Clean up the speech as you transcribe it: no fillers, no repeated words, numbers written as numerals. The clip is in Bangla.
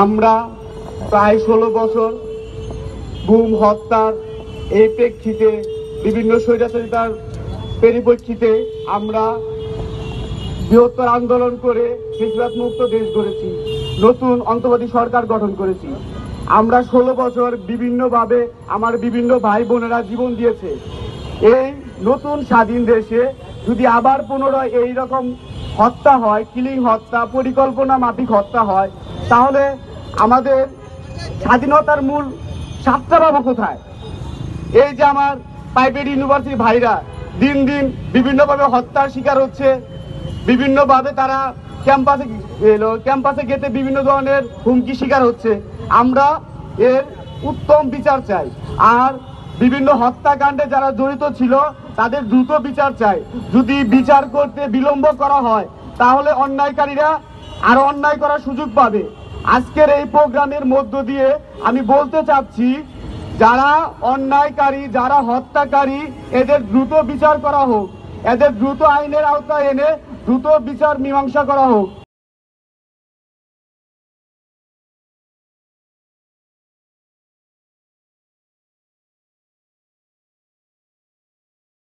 আমরা প্রায় 16 বছর গুম হত্যার এই প্রেক্ষিতে বিভিন্ন স্বৈরাচারিতার পরিপ্রেক্ষিতে আমরা বৃহত্তর আন্দোলন করে ফ্যাসিবাদ মুক্ত দেশ গড়েছি, নতুন অন্তর্বর্তী সরকার গঠন করেছি। আমরা 16 বছর বিভিন্নভাবে আমার বিভিন্ন ভাই বোনেরা জীবন দিয়েছে। এই নতুন স্বাধীন দেশে যদি আবার পুনরায় এইরকম হত্যা হয়, কিলিং হত্যা, পরিকল্পনা মাফিক হত্যা হয়, তাহলে আমাদের স্বাধীনতার মূল স্বাদটা পাবো কোথায়? এই যে আমার প্রাইভেট ইউনিভার্সিটি ভাইরা দিন দিন বিভিন্নভাবে হত্যার শিকার হচ্ছে, বিভিন্নভাবে তারা ক্যাম্পাসে যেতে বিভিন্ন ধরনের হুমকি শিকার হচ্ছে। আমরা এর উত্তম বিচার চাই, আর বিভিন্ন হত্যাকাণ্ডে যারা জড়িত ছিল তাদের দ্রুত বিচার চাই। যদি বিচার করতে বিলম্ব করা হয় তাহলে অন্যায়কারীরা আরো অন্যায় করার সুযোগ পাবে। আজকের এই প্রোগ্রামের মধ্য দিয়ে আমি বলতে চাচ্ছি, যারা অন্যায়কারী, যারা হত্যাকারী, এদের দ্রুত বিচার করা হোক, এদের দ্রুত আইনের আওতায় এনে দ্রুত বিচার মীমাংসা করা হোক।